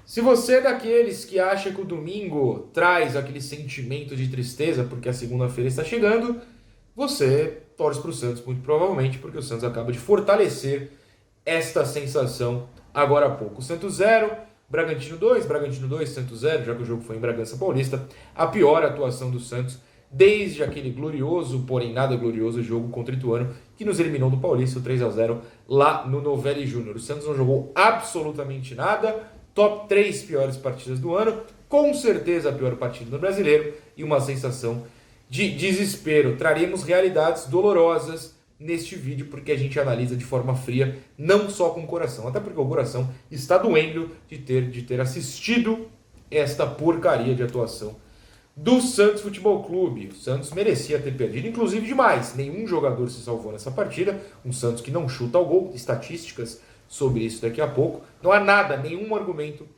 Se você é daqueles que acha que o domingo traz aquele sentimento de tristeza porque a segunda-feira está chegando, você torce para o Santos muito provavelmente, porque o Santos acaba de fortalecer esta sensação agora há pouco. Santos 0, Bragantino 2, Santos 0, já que o jogo foi em Bragança Paulista. A pior atuação do Santos desde aquele glorioso, porém nada glorioso, jogo contra o Ituano, que nos eliminou do Paulista, o 3-0, lá no Novelli Júnior. O Santos não jogou absolutamente nada, top 3 piores partidas do ano, com certeza a pior partida do Brasileiro, e uma sensação de desespero. Traremos realidades dolorosas neste vídeo, porque a gente analisa de forma fria, não só com o coração, até porque o coração está doendo de ter assistido esta porcaria de atuação do Santos Futebol Clube. O Santos merecia ter perdido, inclusive demais. Nenhum jogador se salvou nessa partida. Um Santos que não chuta ao gol. Estatísticas sobre isso daqui a pouco. Não há nada, nenhum argumento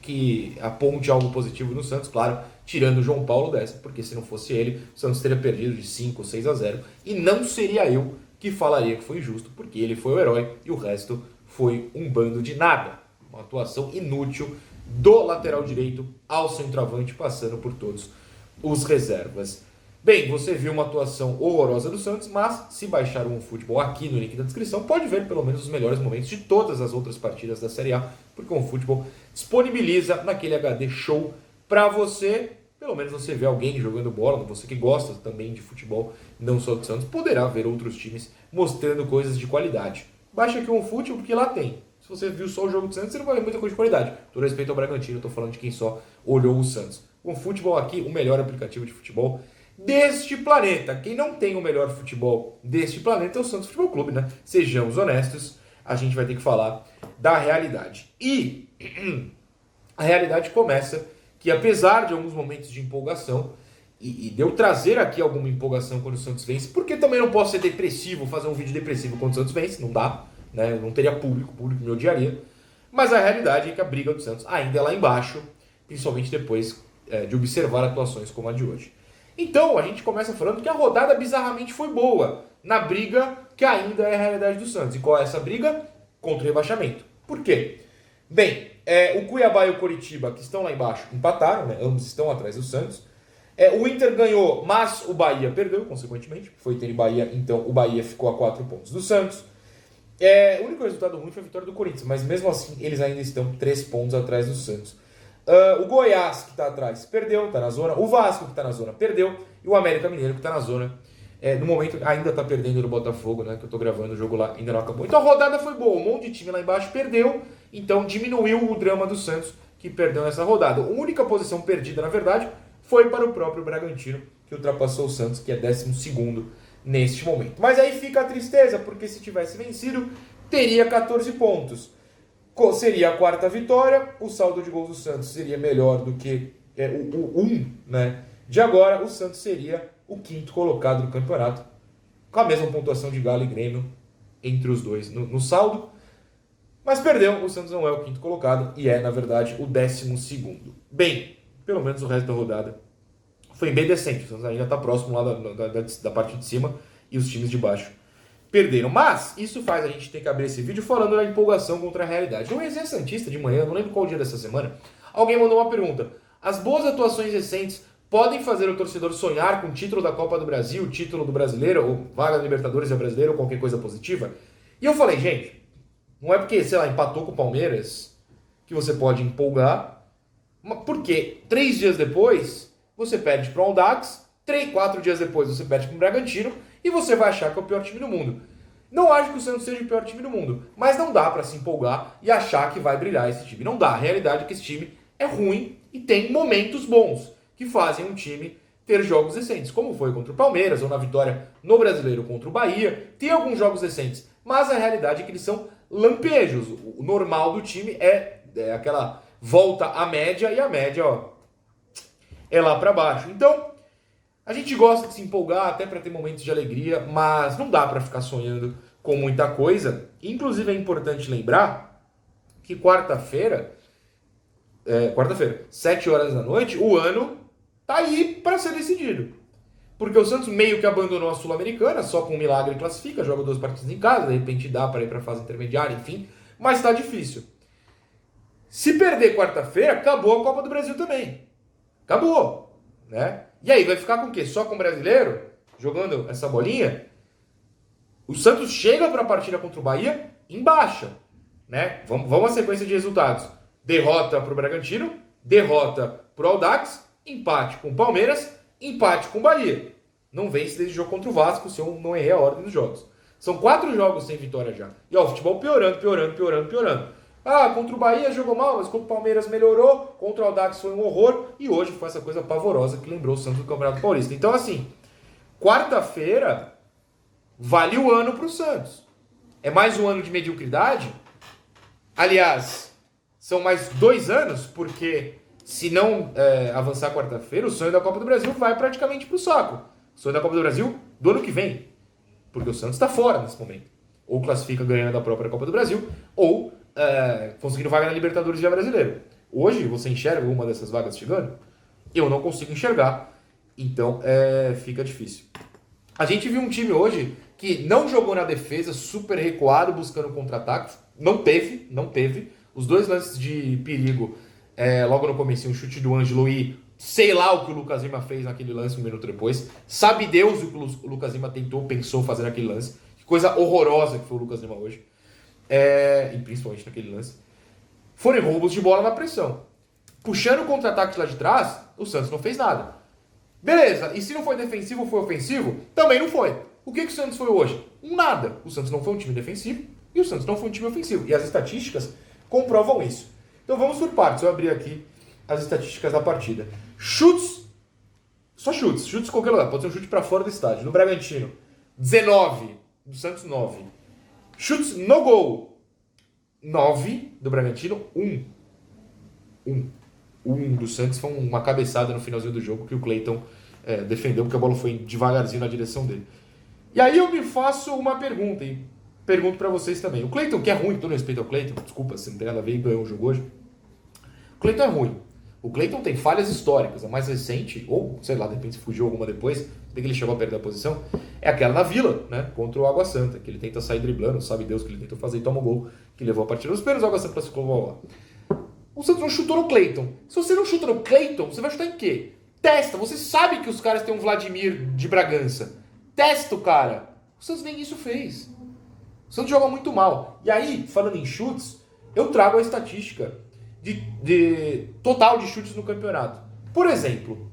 que aponte algo positivo no Santos, claro, tirando o João Paulo dessa, porque se não fosse ele, o Santos teria perdido de 5 ou 6-0, e não seria eu que falaria que foi injusto, porque ele foi o herói e o resto foi um bando de nada. Uma atuação inútil do lateral direito ao centroavante, passando por todos os reservas. Bem, você viu uma atuação horrorosa do Santos, mas se baixar o futebol aqui no link da descrição, pode ver pelo menos os melhores momentos de todas as outras partidas da Série A, porque o futebol disponibiliza naquele HD show para você, pelo menos você vê alguém jogando bola, você que gosta também de futebol, não só do Santos, poderá ver outros times mostrando coisas de qualidade. Baixa aqui um futebol porque lá tem. Se você viu só o jogo do Santos, você não vai ver muita coisa de qualidade. Todo respeito ao Bragantino, estou falando de quem só olhou o Santos. O futebol aqui, o melhor aplicativo de futebol deste planeta. Quem não tem o melhor futebol deste planeta é o Santos Futebol Clube, né? Sejamos honestos, a gente vai ter que falar da realidade. E a realidade começa que, apesar de alguns momentos de empolgação, e de eu trazer aqui alguma empolgação quando o Santos vence, porque também não posso ser depressivo, fazer um vídeo depressivo quando o Santos vence, não dá, né? Eu não teria público, o público me odiaria. Mas a realidade é que a briga do Santos ainda é lá embaixo, principalmente depois de observar atuações como a de hoje. Então, a gente começa falando que a rodada bizarramente foi boa na briga que ainda é a realidade do Santos. E qual é essa briga? Contra o rebaixamento. Por quê? Bem, o Cuiabá e o Coritiba, que estão lá embaixo, empataram, né? Ambos estão atrás do Santos. O Inter ganhou, mas o Bahia perdeu, consequentemente. Foi Inter e Bahia, então o Bahia ficou a 4 pontos do Santos. O único resultado ruim foi a vitória do Corinthians, mas mesmo assim eles ainda estão 3 pontos atrás do Santos. O Goiás, que está atrás, perdeu, está na zona. O Vasco, que está na zona, perdeu. E o América Mineiro, que está na zona, no momento ainda está perdendo no Botafogo, né? Que eu estou gravando, o jogo lá ainda não acabou. Então a rodada foi boa, um monte de time lá embaixo perdeu. Então diminuiu o drama do Santos, que perdeu nessa rodada. A única posição perdida, na verdade, foi para o próprio Bragantino, que ultrapassou o Santos, que é 12º neste momento. Mas aí fica a tristeza, porque se tivesse vencido, teria 14 pontos. Seria a 4ª vitória, o saldo de gols do Santos seria melhor do que o 1, né? De agora, o Santos seria o 5º colocado no campeonato, com a mesma pontuação de Galo e Grêmio entre os dois no saldo. Mas perdeu, o Santos não é o 5º colocado e é, na verdade, o 12º. Bem, pelo menos o resto da rodada foi bem decente. O Santos ainda está próximo lá da parte de cima e os times de baixo perderam. Mas isso faz a gente ter que abrir esse vídeo falando da empolgação contra a realidade. No Resenha Santista de manhã, não lembro qual dia dessa semana, alguém mandou uma pergunta. As boas atuações recentes podem fazer o torcedor sonhar com o título da Copa do Brasil, título do Brasileiro, ou vaga da Libertadores e Brasileiro, ou qualquer coisa positiva? E eu falei, gente, não é porque, sei lá, empatou com o Palmeiras que você pode empolgar, porque 3 dias depois você perde para o Audax, 4 dias depois você perde para o Bragantino, e você vai achar que é o pior time do mundo. Não acho que o Santos seja o pior time do mundo, mas não dá para se empolgar e achar que vai brilhar esse time. Não dá. A realidade é que esse time é ruim e tem momentos bons que fazem um time ter jogos decentes, como foi contra o Palmeiras ou na vitória no Brasileiro contra o Bahia. Tem alguns jogos decentes, mas a realidade é que eles são lampejos. O normal do time é aquela volta à média e a média é lá para baixo. Então, a gente gosta de se empolgar até para ter momentos de alegria, mas não dá para ficar sonhando com muita coisa. Inclusive é importante lembrar que quarta-feira, 7 horas da noite, o ano tá aí para ser decidido. Porque o Santos meio que abandonou a Sul-Americana, só com um milagre classifica, joga 2 partidas em casa, de repente dá para ir para a fase intermediária, enfim, mas tá difícil. Se perder quarta-feira, acabou a Copa do Brasil também. Acabou, né? E aí, vai ficar com o quê? Só com o brasileiro? Jogando essa bolinha? O Santos chega para a partida contra o Bahia em baixa, né? Vamos à sequência de resultados. Derrota para o Bragantino, derrota para o Audax, empate com o Palmeiras, empate com o Bahia. Não vence desde o jogo contra o Vasco, se eu não errei a ordem dos jogos. São 4 jogos sem vitória já. E ó, o futebol piorando. Ah, contra o Bahia jogou mal, mas contra o Palmeiras melhorou, contra o Audax foi um horror, e hoje foi essa coisa pavorosa que lembrou o Santos do Campeonato Paulista. Então, assim, quarta-feira vale o ano para o Santos. É mais um ano de mediocridade? Aliás, são mais 2 anos, porque se não avançar quarta-feira, o sonho da Copa do Brasil vai praticamente pro saco. O sonho da Copa do Brasil do ano que vem. Porque o Santos está fora nesse momento. Ou classifica ganhando a própria Copa do Brasil, ou conseguindo vaga na Libertadores e Brasileiro. Hoje, você enxerga alguma dessas vagas chegando? Eu não consigo enxergar. Então, fica difícil. A gente viu um time hoje que não jogou na defesa, super recuado, buscando contra-ataques. Não teve. Os 2 lances de perigo, logo no começo, um chute do Ângelo e sei lá o que o Lucas Lima fez naquele lance 1 minuto depois. Sabe Deus o que o Lucas Lima pensou fazer naquele lance. Que coisa horrorosa que foi o Lucas Lima hoje. E principalmente naquele lance. Foram roubos de bola na pressão. Puxando o contra-ataque lá de trás, o Santos não fez nada. Beleza, e se não foi defensivo, foi ofensivo? Também não foi. O que o Santos foi hoje? Nada. O Santos não foi um time defensivo e o Santos não foi um time ofensivo. E as estatísticas comprovam isso. Então vamos por partes. Eu abri aqui as estatísticas da partida. Chutes, só chutes de qualquer lugar. Pode ser um chute para fora do estádio. No Bragantino, 19. Do Santos, 9. Chutes no gol, 9 do Bragantino, 1. 1 do Santos foi uma cabeçada no finalzinho do jogo que o Cleiton defendeu, porque a bola foi devagarzinho na direção dele. E aí eu me faço uma pergunta, e pergunto pra vocês também. O Cleiton, que é ruim, todo respeito ao Cleiton, desculpa se não tem nada a ver e ganhou o jogo hoje. O Cleiton é ruim. O Cleiton tem falhas históricas. A mais recente, ou sei lá, de repente fugiu alguma depois, desde que ele chegou a perder a posição, é aquela na Vila, né? Contra o Água Santa, que ele tenta sair driblando, sabe Deus que ele tentou fazer e toma o gol, que levou a partida nos pênaltis, o Água Santa classificou lá. O Santos não chutou no Cleiton. Se você não chuta no Cleiton, você vai chutar em quê? Testa. Você sabe que os caras têm um Vladimir de Bragança. Testa o cara. O Santos nem isso fez. O Santos joga muito mal. E aí, falando em chutes, eu trago a estatística de total de chutes no campeonato. Por exemplo,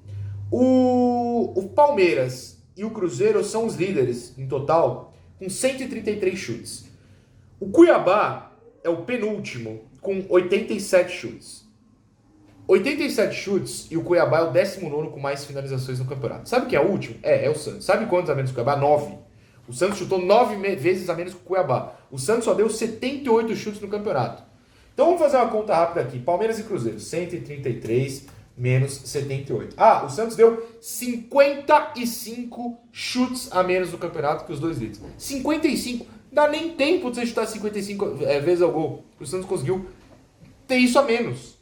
o Palmeiras e o Cruzeiro são os líderes em total com 133 chutes. O Cuiabá é o penúltimo com 87 chutes. 87 chutes e o Cuiabá é o 19º com mais finalizações no campeonato. Sabe quem é o último? É o Santos. Sabe quantos a menos que o Cuiabá? 9. O Santos chutou 9 vezes a menos que o Cuiabá. O Santos só deu 78 chutes no campeonato. Então vamos fazer uma conta rápida aqui. Palmeiras e Cruzeiro, 133 menos 78. O Santos deu 55 chutes a menos no campeonato que os dois líderes. 55. Dá nem tempo de você chutar 55 vezes ao gol. O Santos conseguiu ter isso a menos.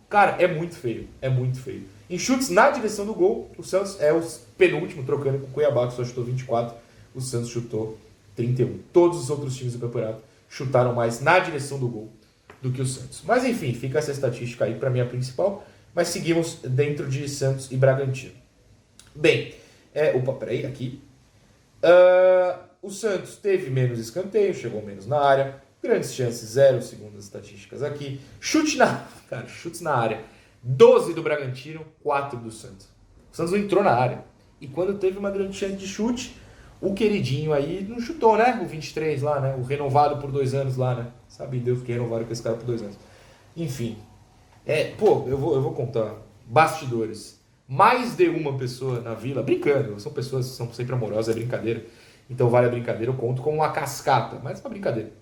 Cara, é muito feio. É muito feio. Em chutes na direção do gol, o Santos é o penúltimo, trocando com o Cuiabá, que só chutou 24. O Santos chutou 31. Todos os outros times do campeonato chutaram mais na direção do gol do que o Santos. Mas enfim, fica essa estatística aí para mim a principal. Mas seguimos dentro de Santos e Bragantino. Bem, peraí, aqui. O Santos teve menos escanteio, chegou menos na área. Grandes chances, 0, segundo as estatísticas aqui. Chutes na área. 12 do Bragantino, 4 do Santos. O Santos não entrou na área. E quando teve uma grande chance de chute, o queridinho aí não chutou, né? O 23 lá, né? O renovado por 2 anos lá, né? Sabe Deus que renovaram com esse cara por 2 anos. Enfim. Eu vou contar. Bastidores. Mais de uma pessoa na Vila, brincando. São pessoas que são sempre amorosas, é brincadeira. Então vale a brincadeira, eu conto como uma cascata. Mas é uma brincadeira.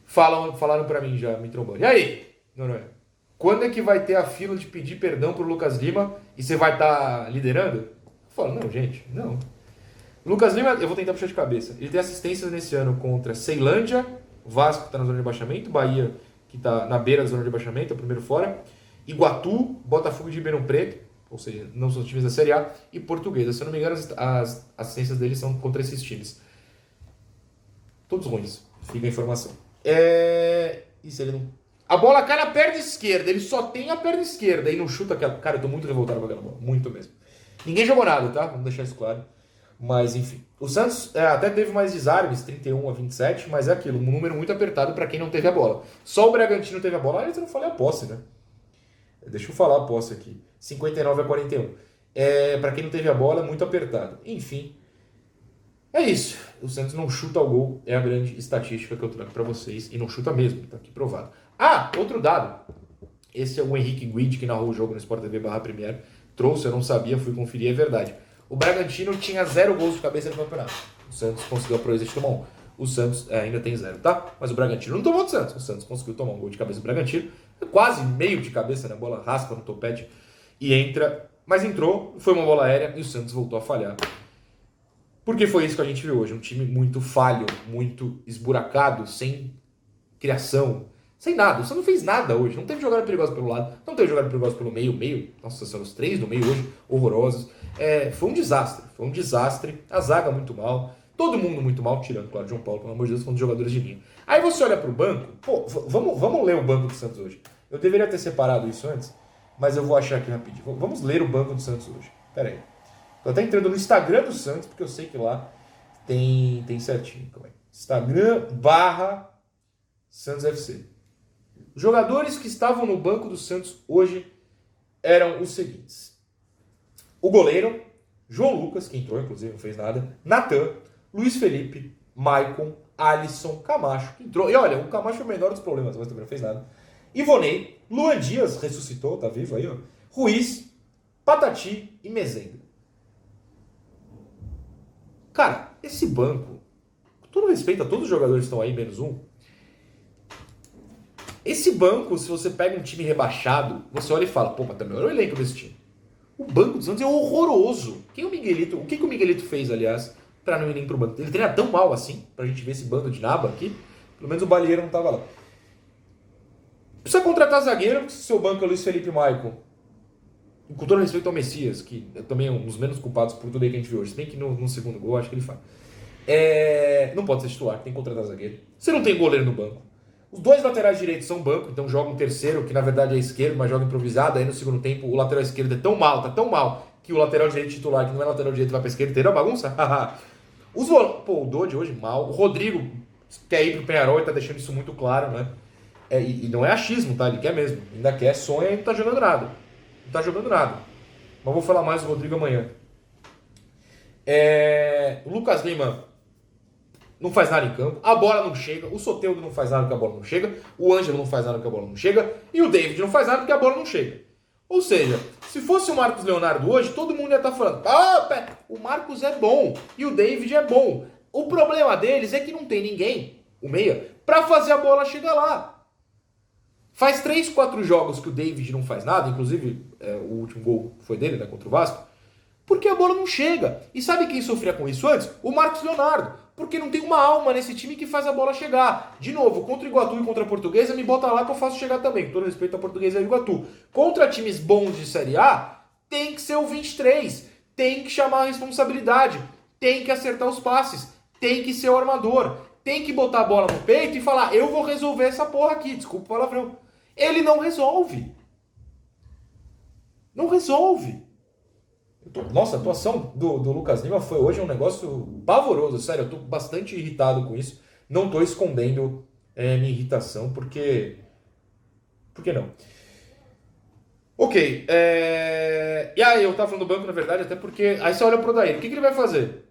Falaram pra mim já, me trombando. E aí, Noronha? Quando é que vai ter a fila de pedir perdão pro Lucas Lima e você vai estar liderando? Eu falo, não, gente, não. Lucas Lima, eu vou tentar puxar de cabeça. Ele tem assistências nesse ano contra Ceilândia, Vasco, que tá na zona de rebaixamento, Bahia, que tá na beira da zona de rebaixamento, é o primeiro fora, Iguatu, Botafogo de Ribeirão Preto, ou seja, não são os times da Série A, e Portuguesa. Se eu não me engano, as assistências dele são contra esses times. Todos ruins, fica a informação. E se ele não A bola cai na perna esquerda, ele só tem a perna esquerda e não chuta aquela. Cara, eu tô muito revoltado com aquela bola, muito mesmo. Ninguém jogou nada, tá? Vamos deixar isso claro. Mas enfim. O Santos até teve mais desarmes, 31-27, mas é aquilo, um número muito apertado para quem não teve a bola. Só o Bragantino teve a bola. Aliás, eu não falei a posse, né? Deixa eu falar a posse aqui. 59-41. Para quem não teve a bola, muito apertado. Enfim. É isso. O Santos não chuta ao gol. É a grande estatística que eu trago para vocês. E não chuta mesmo. Tá aqui provado. Ah, outro dado. Esse é o Henrique Guide, que narrou o jogo no Sport TV /Premier. Trouxe, eu não sabia, fui conferir, é verdade. O Bragantino tinha 0 gols de cabeça no campeonato. O Santos conseguiu a proeza de tomar um. O Santos ainda tem 0, tá? Mas o Bragantino não tomou do Santos. O Santos conseguiu tomar um gol de cabeça do Bragantino. Quase meio de cabeça, né? A bola raspa no topete e entra. Mas entrou, foi uma bola aérea e o Santos voltou a falhar. Porque foi isso que a gente viu hoje. Um time muito falho, muito esburacado, sem criação, sem nada. O Santos não fez nada hoje. Não teve jogada perigosa pelo lado, não teve jogada perigosa pelo meio. Nossa, são os 3 no meio hoje, horrorosos. Foi um desastre. A zaga muito mal. Todo mundo muito mal, tirando, claro, João Paulo, pelo amor de Deus, falando de jogadores de linha. Aí você olha pro banco, pô, vamos ler o banco do Santos hoje. Eu deveria ter separado isso antes, mas eu vou achar aqui rapidinho. Vamos ler o banco do Santos hoje. Pera aí. Tô até entrando no Instagram do Santos, porque eu sei que lá tem certinho. Instagram /Santos FC. Os jogadores que estavam no banco do Santos hoje eram os seguintes. O goleiro, João Lucas, que entrou, inclusive, não fez nada. Natan, Luiz Felipe, Maicon, Alisson, Camacho, que entrou. E olha, o Camacho foi o menor dos problemas, mas também não fez nada. Ivonei, Luan Dias, ressuscitou, tá vivo aí, ó. Ruiz, Patati e Mezenga. Cara, esse banco, com todo respeito a todos os jogadores que estão aí, menos um, esse banco, se você pega um time rebaixado, você olha e fala, pô, mas também olha o elenco desse time. O banco do Santos é horroroso. O que o Miguelito fez, aliás, pra não ir nem pro banco? Ele treina tão mal assim, pra gente ver esse bando de naba aqui. Pelo menos o Balieiro não tava lá. Precisa contratar zagueiro, se seu banco é Luiz Felipe e Maicon. Com todo respeito ao Messias, que também é um dos menos culpados por tudo aí que a gente viu hoje. Se bem que no segundo gol, acho que ele faz. Não pode ser titular, tem que contratar zagueiro. Você não tem goleiro no banco. Os 2 laterais direitos são banco, então joga um terceiro, que na verdade é esquerdo, mas joga improvisado. Aí no segundo tempo o lateral esquerdo é tão mal, que o lateral direito titular, que não é lateral direito, vai pra esquerda, entendeu a bagunça? O Dodge hoje mal. O Rodrigo quer ir pro Penharol e tá deixando isso muito claro, né? E não é achismo, tá? Ele quer mesmo. Ainda quer, sonha e não tá jogando nada. Mas vou falar mais do Rodrigo amanhã. O Lucas Lima não faz nada em campo, a bola não chega, o Soteldo não faz nada porque a bola não chega, o Ângelo não faz nada porque a bola não chega, e o David não faz nada porque a bola não chega. Ou seja, se fosse o Marcos Leonardo hoje, todo mundo ia estar falando, o Marcos é bom e o David é bom. O problema deles é que não tem ninguém, o meia, pra fazer a bola chegar lá. Faz 3, 4 jogos que o David não faz nada, inclusive o último gol foi dele, né, contra o Vasco, porque a bola não chega. E sabe quem sofria com isso antes? O Marcos Leonardo. Porque não tem uma alma nesse time que faz a bola chegar. De novo, contra o Iguatu e contra a Portuguesa, me bota lá que eu faço chegar também. Com todo respeito à Portuguesa e ao Iguatu. Contra times bons de Série A, tem que ser o 23. Tem que chamar a responsabilidade. Tem que acertar os passes. Tem que ser o armador. Tem que botar a bola no peito e falar, eu vou resolver essa porra aqui. Desculpa o palavrão. Ele não resolve. Não resolve. Nossa, a atuação do Lucas Lima foi hoje um negócio pavoroso, sério, eu tô bastante irritado com isso. Não tô escondendo minha irritação, porque... Por que não? Ok, e aí eu tava falando do banco, na verdade, até porque... Aí você olha pro Odair, o que ele vai fazer?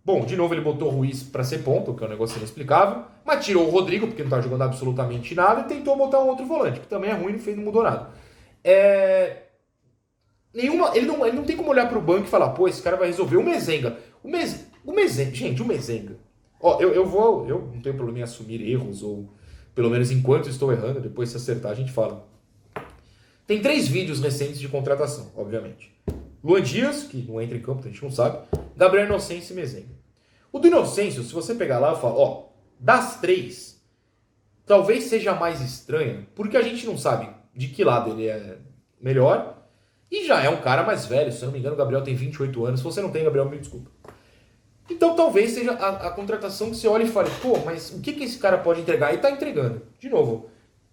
Bom, de novo ele botou o Ruiz pra ser ponta, que é um negócio inexplicável, mas tirou o Rodrigo, porque não tá jogando absolutamente nada, e tentou botar um outro volante, que também é ruim, não mudou nada. Ele não tem como olhar pro banco e falar, pô, esse cara vai resolver. O Mezenga. Gente, o Mezenga. Ó, eu não tenho problema em assumir erros, ou pelo menos enquanto estou errando, depois se acertar a gente fala. Tem 3 vídeos recentes de contratação, obviamente. Luan Dias, que não entra em campo, a gente não sabe. Gabriel Inocêncio e Mezenga. O do Inocêncio, se você pegar lá, eu falo, ó, das 3, talvez seja a mais estranha, porque a gente não sabe de que lado ele é melhor. E já é um cara mais velho, se eu não me engano, o Gabriel tem 28 anos. Se você não tem, Gabriel, me desculpa. Então talvez seja a contratação que você olha e fale, pô, mas o que esse cara pode entregar? E tá entregando. De novo,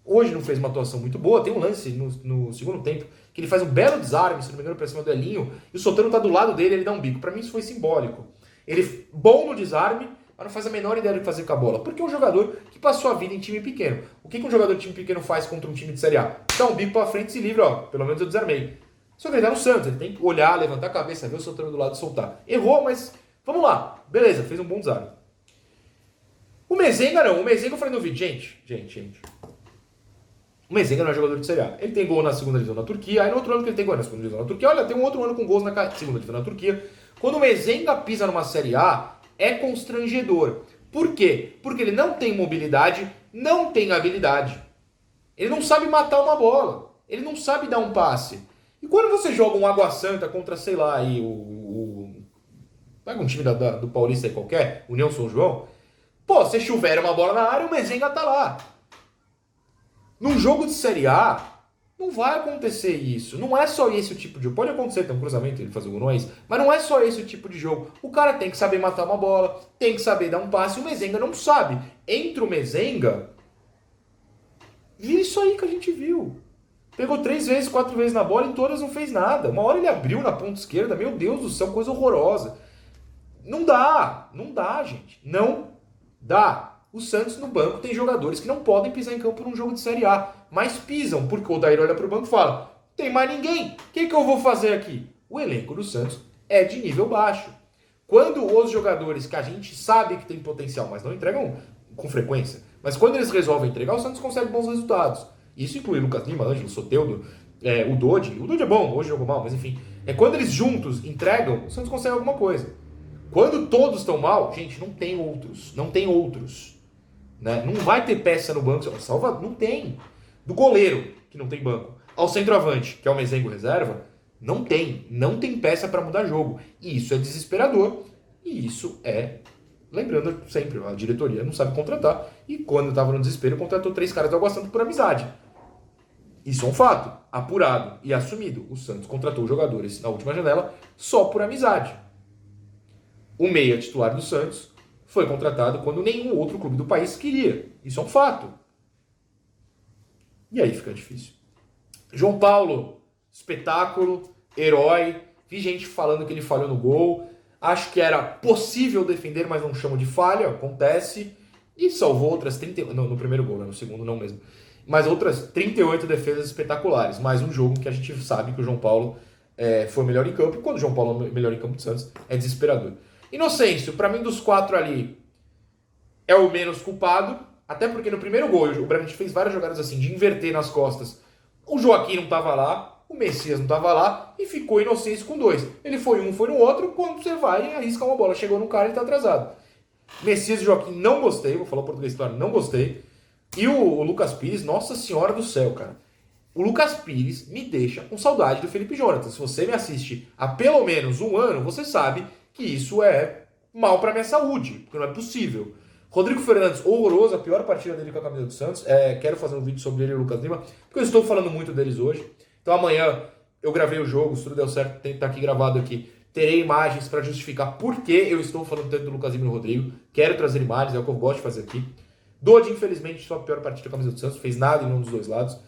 Hoje não fez uma atuação muito boa. Tem um lance no segundo tempo que ele faz um belo desarme, se não me engano, pra cima do Elinho, e o Soteldo tá do lado dele, ele dá um bico. Pra mim isso foi simbólico. Ele, bom no desarme, mas não faz a menor ideia do que fazer com a bola. Porque é um jogador que passou a vida em time pequeno. O que um jogador de time pequeno faz contra um time de Série A? Dá um bico pra frente e se livra, ó. Pelo menos eu desarmei. Só que ele tá no Santos, ele tem que olhar, levantar a cabeça, ver o Soteldo do lado e soltar. Errou, mas vamos lá. Beleza, fez um bom desarme. O Mezenga não. O Mezenga eu falei no vídeo. Gente. O Mezenga não é jogador de Série A. Ele tem gol na segunda divisão na Turquia. Aí no outro ano que ele tem gol na segunda divisão na Turquia. Olha, tem um outro ano com gols na segunda divisão na Turquia. Quando o Mezenga pisa numa Série A, é constrangedor. Por quê? Porque ele não tem mobilidade, não tem habilidade. Ele não sabe matar uma bola. Ele não sabe dar um passe. E quando você joga um Água Santa contra, sei lá, aí pega um time do Paulista aí qualquer, União São João, pô, você chuveira uma bola na área, o Mezenga tá lá. Num jogo de Série A, não vai acontecer isso. Não é só esse o tipo de jogo. Pode acontecer, tem um cruzamento, ele fazer o gol, não é isso. Mas não é só esse o tipo de jogo. O cara tem que saber matar uma bola, tem que saber dar um passe. O Mezenga não sabe. Entra o Mezenga, vira isso aí que a gente viu. Pegou 3 vezes, 4 vezes na bola e em todas não fez nada. Uma hora ele abriu na ponta esquerda. Meu Deus do céu, coisa horrorosa. Não dá, gente. Não dá. O Santos no banco tem jogadores que não podem pisar em campo num jogo de Série A, mas pisam, porque o Odair olha pro banco e fala: tem mais ninguém, o que eu vou fazer aqui? O elenco do Santos é de nível baixo. Quando os jogadores que a gente sabe que tem potencial, mas não entregam com frequência, mas quando eles resolvem entregar, o Santos consegue bons resultados. Isso inclui Lucas Lima, Ângelo, Soteldo, o Dodi. O Dodi é bom, hoje jogou mal, mas enfim. Quando eles juntos entregam, o Santos consegue alguma coisa. Quando todos estão mal, gente, não tem outros. Não tem outros. Né? Não vai ter peça no banco. Salva, não tem. Do goleiro, que não tem banco, ao centroavante, que é o Mezengo reserva, não tem. Não tem peça para mudar jogo. E isso é desesperador. E isso é, lembrando sempre, a diretoria não sabe contratar. E quando estava no desespero, contratou 3 caras do Água Santa por amizade. Isso é um fato, apurado e assumido. O Santos contratou jogadores na última janela só por amizade. O meia titular do Santos foi contratado quando nenhum outro clube do país queria. Isso é um fato. E aí fica difícil. João Paulo, espetáculo, herói. Vi gente falando que ele falhou no gol. Acho que era possível defender, mas não chamo de falha. Acontece. E salvou outras 30... Não, no primeiro gol, né? No segundo não mesmo. Mas outras 38 defesas espetaculares. Mais um jogo que a gente sabe que o João Paulo foi melhor em campo. E quando o João Paulo é melhor em campo do Santos, é desesperador. Inocêncio, pra mim dos 4 ali, é o menos culpado. Até porque no primeiro gol, o Bragantino fez várias jogadas assim, de inverter nas costas. O Joaquim não tava lá, o Messias não tava lá, e ficou Inocêncio com 2. Ele foi um, foi no outro, quando você vai e arrisca uma bola. Chegou no cara e tá atrasado. Messias e Joaquim não gostei, vou falar o português claro, não gostei. E o Lucas Pires, nossa senhora do céu, cara. O Lucas Pires me deixa com saudade do Felipe Jonathan. Se você me assiste há pelo menos um ano, você sabe que isso é mal pra minha saúde, porque não é possível. Rodrigo Fernandes, horroroso, a pior partida dele com a camisa do Santos. Quero fazer um vídeo sobre ele e o Lucas Lima, porque eu estou falando muito deles hoje. Então amanhã eu gravei o jogo, se tudo deu certo, tem que estar aqui gravado aqui. Terei imagens para justificar por que eu estou falando tanto do Lucas Lima e do Rodrigo. Quero trazer imagens, é o que eu gosto de fazer aqui. Dodi, infelizmente, sua pior partida com a camisa do Santos, fez nada em nenhum dos dois lados.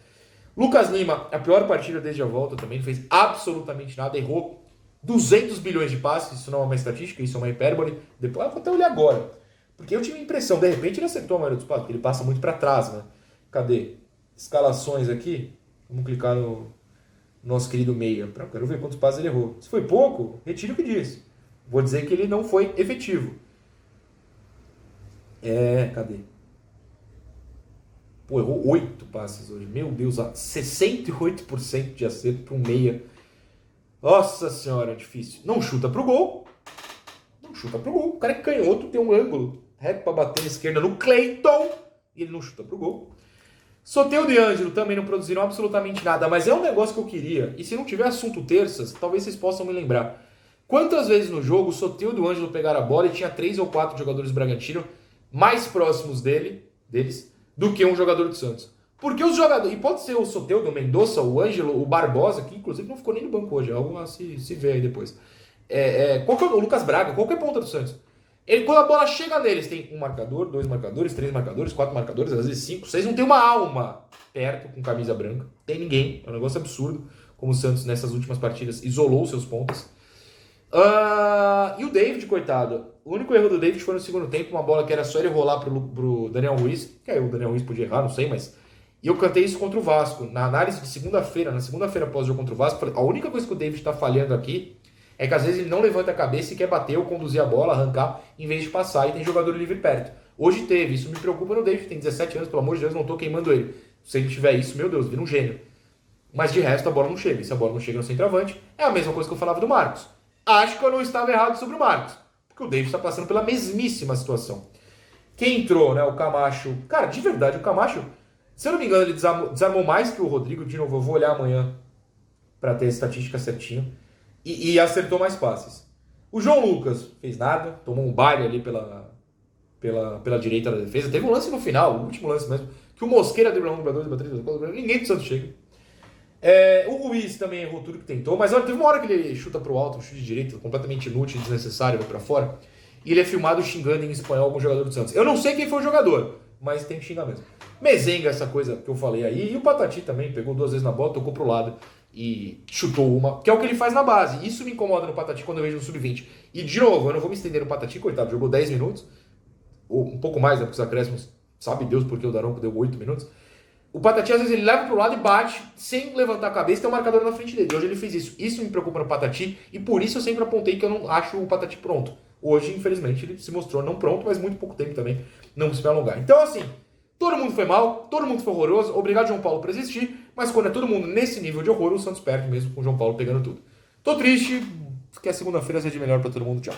Lucas Lima, a pior partida desde a volta também, não fez absolutamente nada, errou 200 bilhões de passes, isso não é uma estatística, isso é uma hipérbole. Depois, eu vou até olhar agora, porque eu tive a impressão, de repente ele acertou a maioria dos passes, porque ele passa muito para trás, né? Cadê? Escalações aqui, vamos clicar no nosso querido meia, quero ver quantos passes ele errou. Se foi pouco, retiro o que disse. Vou dizer que ele não foi efetivo. Cadê? Pô, errou 8 passes hoje. Meu Deus, 68% de acerto para um meia. Nossa senhora, difícil. Não chuta pro gol. O cara é canhoto, tem um ângulo reto para bater na esquerda no Cleiton. E ele não chuta pro gol. Soteldo e Ângelo também não produziram absolutamente nada. Mas é um negócio que eu queria. E se não tiver assunto terças, talvez vocês possam me lembrar. Quantas vezes no jogo o Soteldo e o Ângelo pegaram a bola e tinha 3 ou 4 jogadores do Bragantino mais próximos deles do que um jogador do Santos? Porque os jogadores... E pode ser o Soteldo, o Mendonça, o Ângelo, o Barbosa, que inclusive não ficou nem no banco hoje. É algo a se ver aí depois. O Lucas Braga, qualquer ponta do Santos. Quando a bola chega neles, tem um marcador, dois marcadores, três marcadores, quatro marcadores, às vezes cinco, seis. Não tem uma alma perto com camisa branca. Não tem ninguém. É um negócio absurdo. Como o Santos, nessas últimas partidas, isolou seus pontos. E o David, coitado. O único erro do David foi no segundo tempo. Uma bola que era só ele rolar pro Daniel Ruiz. Que aí o Daniel Ruiz podia errar, não sei, mas... E eu cantei isso contra o Vasco. Na análise de segunda-feira, na segunda-feira após o jogo contra o Vasco, falei, a única coisa que o David tá falhando aqui é que às vezes ele não levanta a cabeça e quer bater ou conduzir a bola, arrancar, em vez de passar e tem jogador livre perto. Hoje teve, isso me preocupa no David, tem 17 anos, pelo amor de Deus, não tô queimando ele. Se ele tiver isso, meu Deus, vira um gênio. Mas de resto a bola não chega, e se a bola não chega no centroavante, é a mesma coisa que eu falava do Marcos. Acho que eu não estava errado sobre o Marcos, porque o David está passando pela mesmíssima situação. Quem entrou, né, o Camacho, cara, de verdade, o Camacho, se eu não me engano, ele desarmou mais que o Rodrigo, de novo, eu vou olhar amanhã para ter a estatística certinho. E acertou mais passes. O João Lucas fez nada, tomou um baile ali pela direita da defesa. Teve um lance no final, o último lance mesmo, que o Mosqueira deu 1, 2, 3, 4, ninguém do Santos chega. O Ruiz também errou tudo que tentou, mas olha, teve uma hora que ele chuta pro alto, um chute de direita, completamente inútil, desnecessário, vai pra fora, e ele é filmado xingando em espanhol algum jogador do Santos. Eu não sei quem foi o jogador, mas tem que xingar mesmo. Mezenga, essa coisa que eu falei aí, e o Patati também pegou 2 vezes na bola, tocou pro lado e chutou uma, que é o que ele faz na base. Isso me incomoda no Patati quando eu vejo no Sub-20. E de novo, eu não vou me estender no Patati, coitado, jogou 10 minutos, ou um pouco mais, né, porque os acréscimos, sabe Deus porque o Daronco deu 8 minutos. O Patati, às vezes, ele leva pro lado e bate sem levantar a cabeça e tem um marcador na frente dele. Hoje ele fez isso. Isso me preocupa no Patati e por isso eu sempre apontei que eu não acho o Patati pronto. Hoje, infelizmente, ele se mostrou não pronto, mas muito pouco tempo também, não se vai alongar. Então, assim, todo mundo foi mal, todo mundo foi horroroso. Obrigado, João Paulo, por existir. Mas quando é todo mundo nesse nível de horror, o Santos perde mesmo com o João Paulo pegando tudo. Tô triste, que a segunda-feira seja melhor pra todo mundo. Tchau.